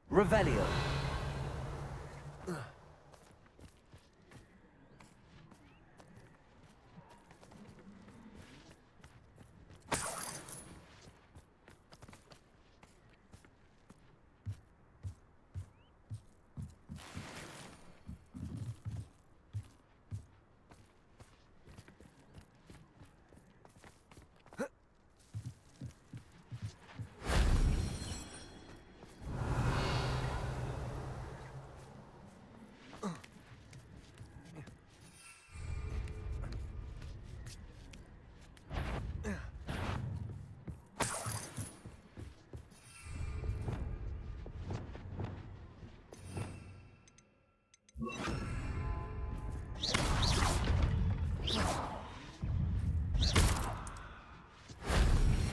Revelio.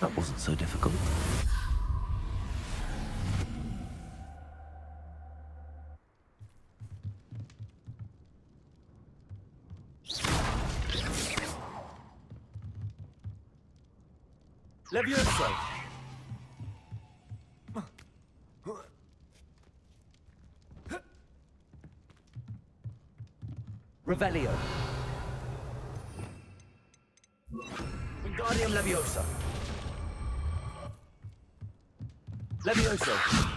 That wasn't so difficult. Levioso. Revelio. Wingardium Leviosa. Levioso.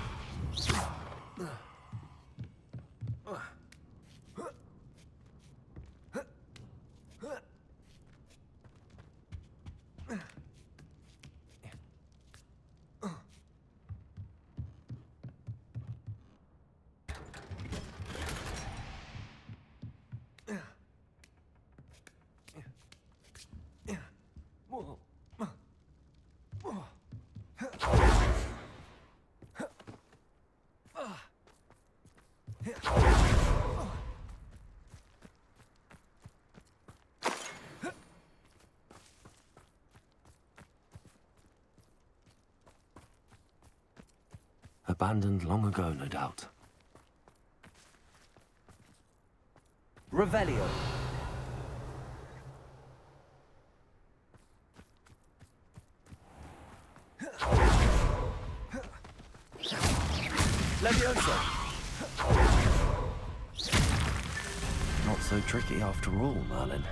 Abandoned long ago, no doubt. Revelio. Levioso. Not so tricky after all, Merlin.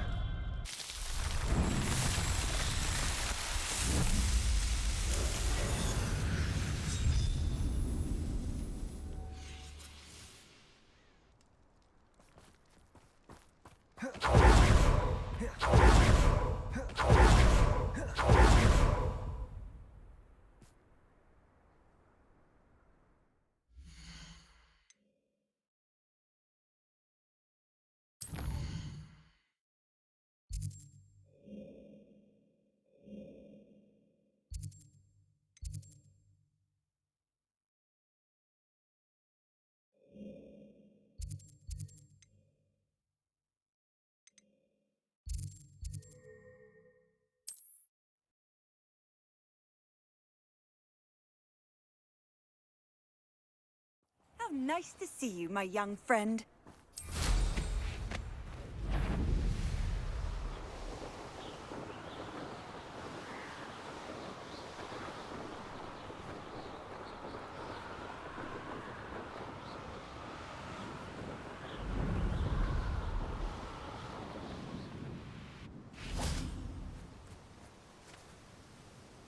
How nice to see you, my young friend.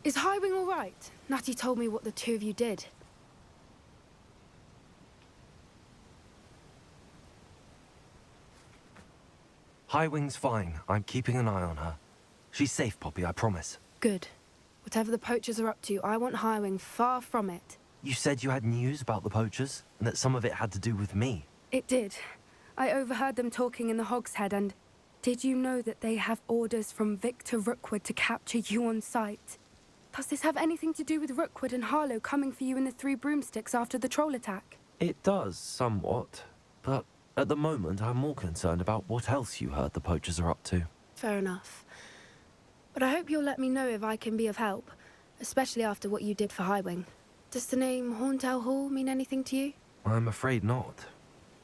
Is Highwing all right? Natty told me what the two of you did. Highwing's fine. I'm keeping an eye on her. She's safe, Poppy, I promise. Good. Whatever the poachers are up to, I want Highwing far from it. You said you had news about the poachers, and that some of it had to do with me. It did. I overheard them talking in the Hogshead, and Did you know that they have orders from Victor Rookwood to capture you on sight? Does this have anything to do with Rookwood and Harlow coming for you in the Three Broomsticks after the troll attack? It does, somewhat. But at the moment, I'm more concerned about what else you heard the poachers are up to. Fair enough. But I hope you'll let me know if I can be of help, especially after what you did for Highwing. Does the name Horntail Hall mean anything to you? I'm afraid not.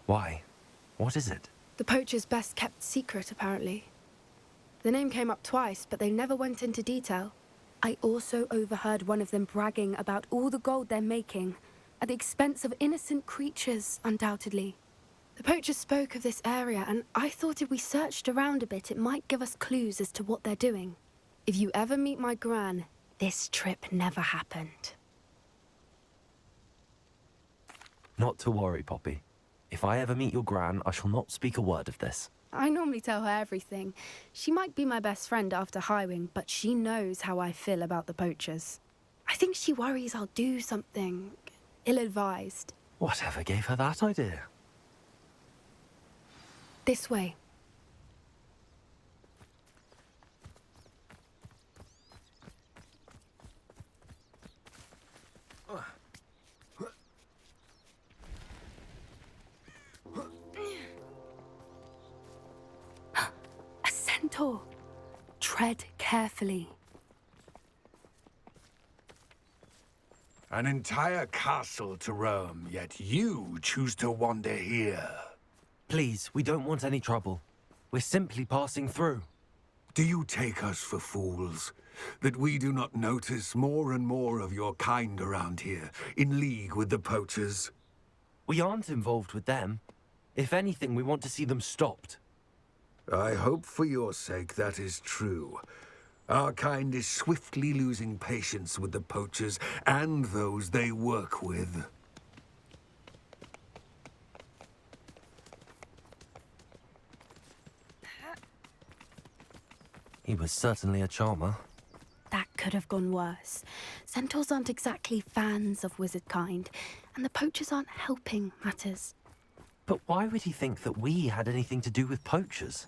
Why? What is it? The poacher's best kept secret, apparently. The name came up twice, but they never went into detail. I also overheard one of them bragging about all the gold they're making, at the expense of innocent creatures, undoubtedly. The poacher spoke of this area, and I thought if we searched around a bit, it might give us clues as to what they're doing. If you ever meet my gran, this trip never happened. Not to worry, Poppy. If I ever meet your gran, I shall not speak a word of this. I normally tell her everything. She might be my best friend after Highwing, but she knows how I feel about the poachers. I think she worries I'll do something ill-advised. Whatever gave her that idea? This way. A centaur. Tread carefully. An entire castle to roam, yet you choose to wander here. Please, we don't want any trouble. We're simply passing through. Do you take us for fools? That we do not notice more and more of your kind around here, in league with the poachers? We aren't involved with them. If anything, we want to see them stopped. I hope for your sake that is true. Our kind is swiftly losing patience with the poachers and those they work with. He was certainly a charmer. That could have gone worse. Centaurs aren't exactly fans of wizard kind, and the poachers aren't helping matters. But why would he think that we had anything to do with poachers?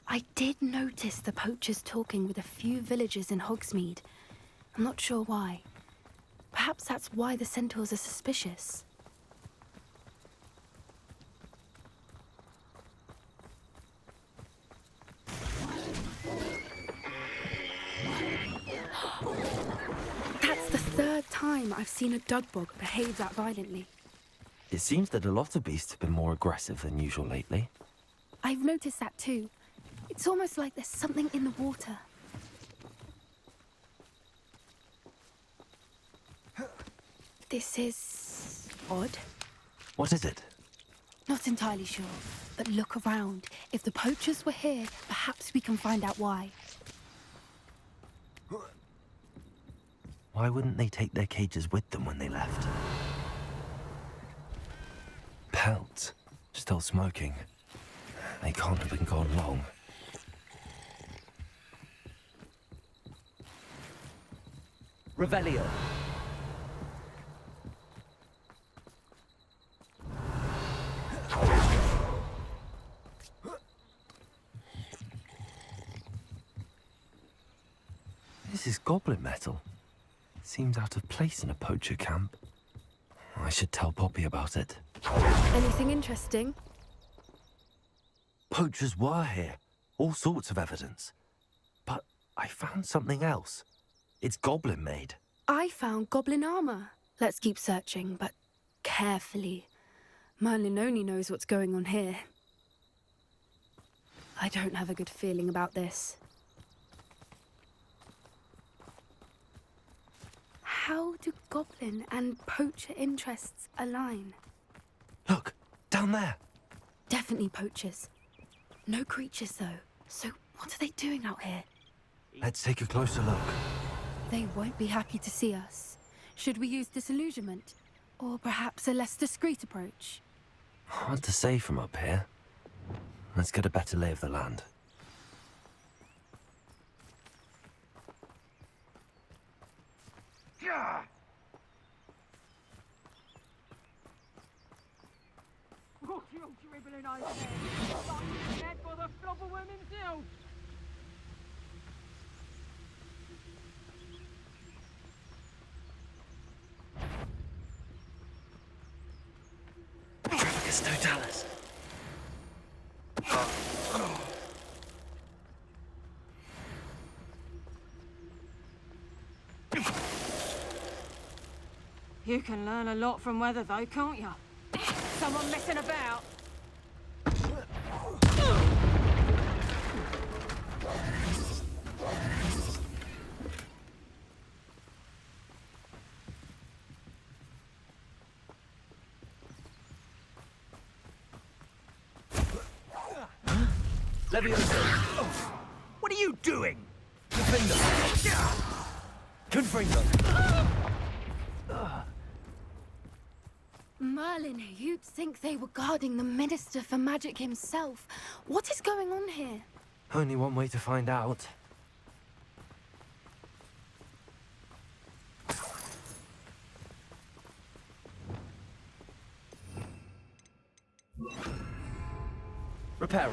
I did notice the poachers talking with a few villagers in Hogsmeade. I'm not sure why. Perhaps that's why the centaurs are suspicious. That's the third time I've seen a dugbog behave that violently. It seems that a lot of beasts have been more aggressive than usual lately. I've noticed that too. It's almost like there's something in the water. This is odd. What is it? Not entirely sure, but look around. If the poachers were here, perhaps we can find out why. Why wouldn't they take their cages with them when they left? Pelts. Still smoking. They can't have been gone long. Revelio. This is goblin metal. Seems out of place in a poacher camp. I should tell Poppy about it. Anything interesting? Poachers were here. All sorts of evidence. But I found something else. It's goblin made. I found goblin armor. Let's keep searching, but carefully. Merlin only knows what's going on here. I don't have a good feeling about this. How do goblin and poacher interests align? Look, down there. Definitely poachers. No creatures, though. So what are they doing out here? Let's take a closer look. They won't be happy to see us. Should we use disillusionment? Or perhaps a less discreet approach? Hard to say from up here. Let's get a better lay of the land. still dribbling over there. Head for the flopperworm himself. Trafficus Totalis. You can learn a lot from weather though, can't you? Someone messing about. Levioso. What are you doing? Confringo. Confringo. Merlin, you'd think they were guarding the Minister for Magic himself. What is going on here? Only one way to find out. Reparo.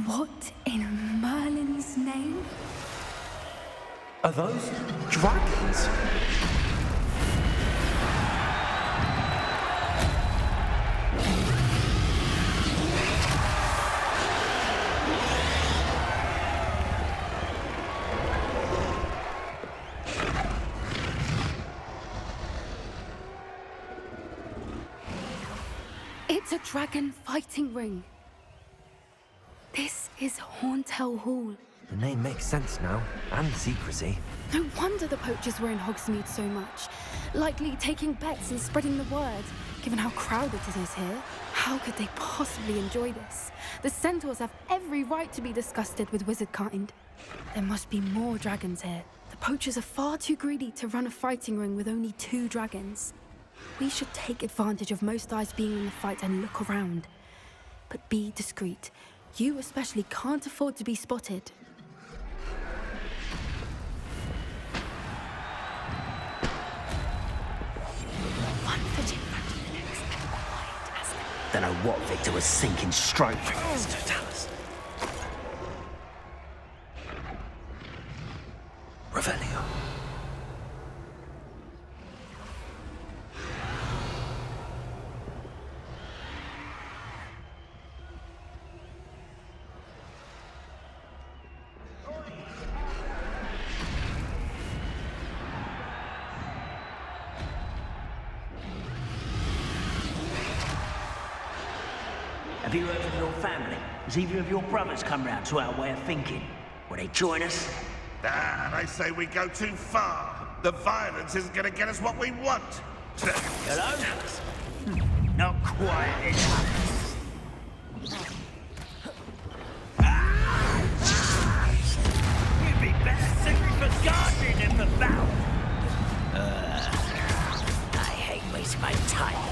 What in Merlin's name? Are those dragons? It's a dragon fighting ring. This is Hauntel Hall. The name makes sense now, and secrecy. No wonder the poachers were in Hogsmeade so much. Likely taking bets and spreading the word, given how crowded it is here. How could they possibly enjoy this? The centaurs have every right to be disgusted with wizard kind. There must be more dragons here. The poachers are far too greedy to run a fighting ring with only 2 dragons. We should take advantage of most eyes being in the fight and look around. But be discreet. You especially can't afford to be spotted. One foot in front of the next, and quiet as Don't know what Victor was thinking stroke. Totalis. Revelio. Have you heard from your family? Has either of your brothers come round to our way of thinking? Will they join us? Ah, they say we go too far. The violence isn't going to get us what we want. Hello? Not quite enough. You'd be better suited for gardening than for battle. I hate wasting my time.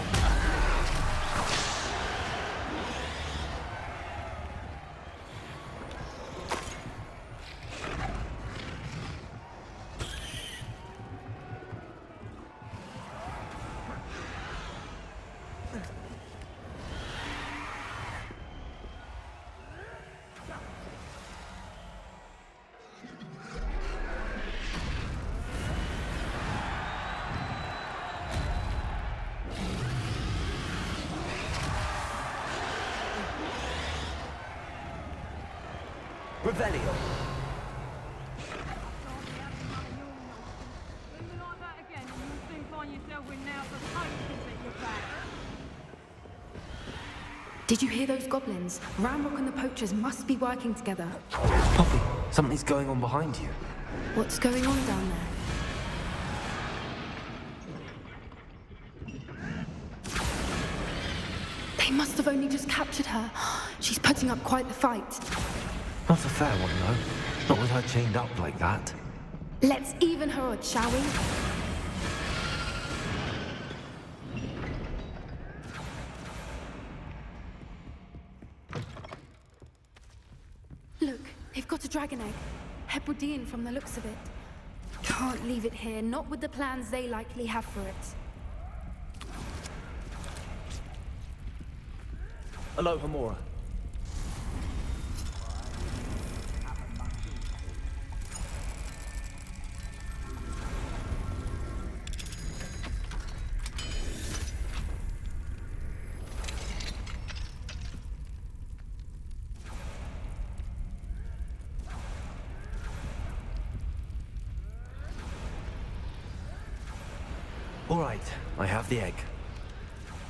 Revelio. Something like that again, and you'll soon find yourself with now the poachers at your back. Did you hear those goblins? Ramrock and the poachers must be working together. Poppy, something's going on behind you. What's going on down there? They must have only just captured her. She's putting up quite the fight. Not a fair one, though. Not with her chained up like that. Let's even her odds, shall we? Look, they've got a dragon egg. Hebridean from the looks of it. Can't leave it here, not with the plans they likely have for it. Aloha, Mora. All right, I have the egg.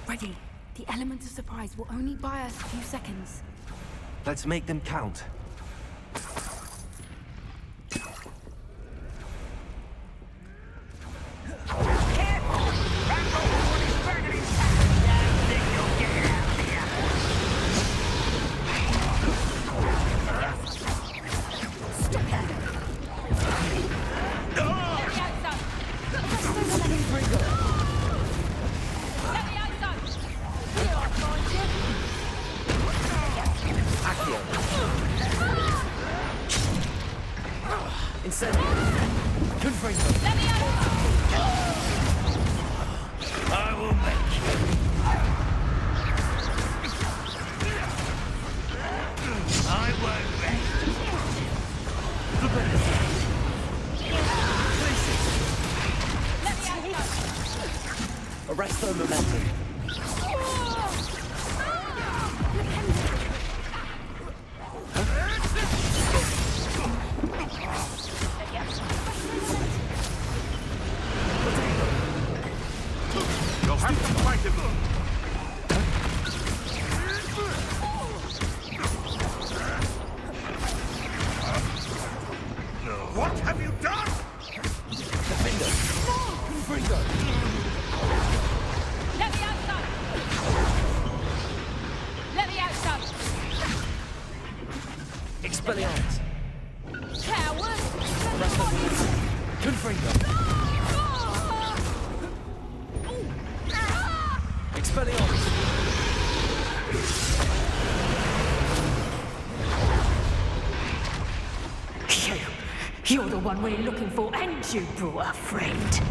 Ready. The element of surprise will only buy us a few seconds. Let's make them count. Incendio. Confringo. I will make you. I won't rest. Arrest the momentum. You'll have to fight him. What have you done? Defender. Confringo. Let me out, son! Let me out, son! Expelliarmus. Coward! Arrest the momentum. Confringo. Expelliarmus. You're the one we're looking for, and you brought a friend.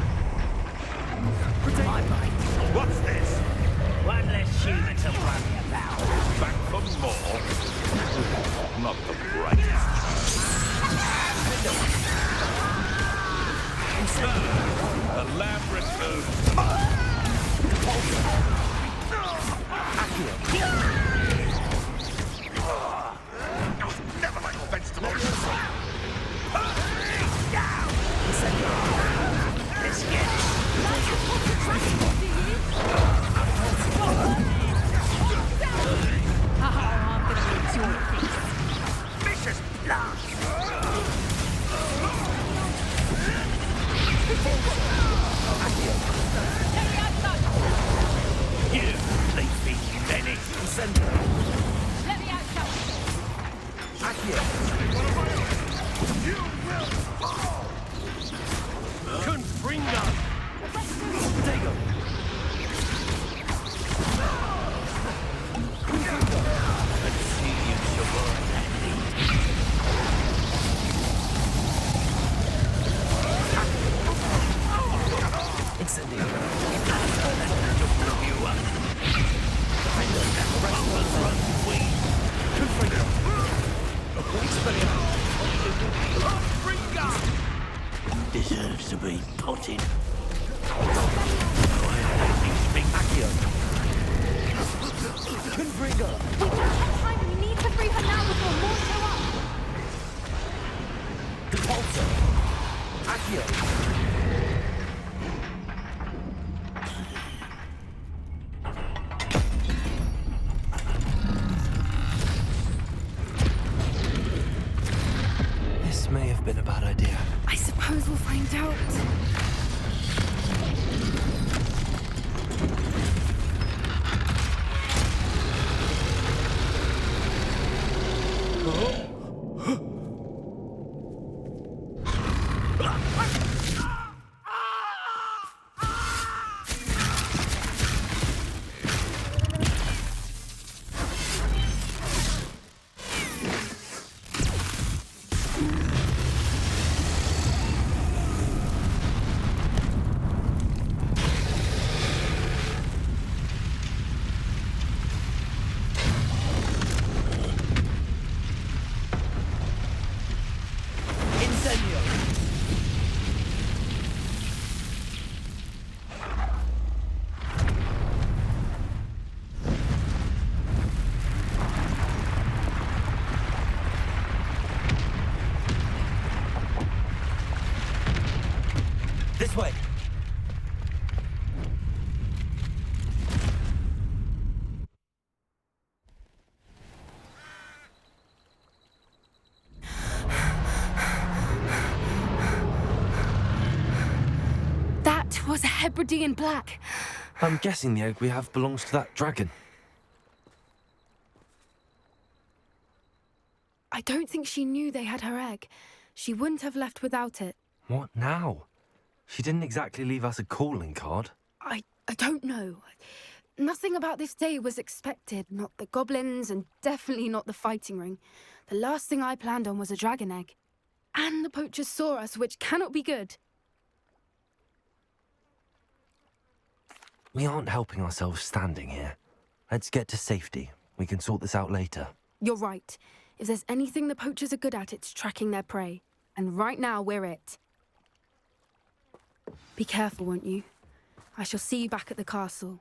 My mind. What's this? One less human to worry about. Back for more? Not the brightest. The lab returns. Never like vegetables. Let's get it. I'm gonna enjoy this. Vicious blast. Let me out, son! You leafy menace. Incendio. Let me out, son! Accio. You will fall. Confringo. Potato. Let's see you survive that lead. Incendio. Blow you up. Overrun queen. Confringo. Expelliarmus. Deserves to be potted. Accio. Confringo. We don't have time. We need to free her now before more show up. Depulso. Accio. This may have been a bad idea. I suppose we'll find out. was a Hebridean black. I'm guessing the egg we have belongs to that dragon. I don't think she knew they had her egg. She wouldn't have left without it. What now? She didn't exactly leave us a calling card. I don't know. Nothing about this day was expected. Not the goblins, and definitely not the fighting ring. The last thing I planned on was a dragon egg. And the poachers saw us, which cannot be good. We aren't helping ourselves standing here. Let's get to safety. We can sort this out later. You're right. If there's anything the poachers are good at, it's tracking their prey. And right now, we're it. Be careful, won't you? I shall see you back at the castle.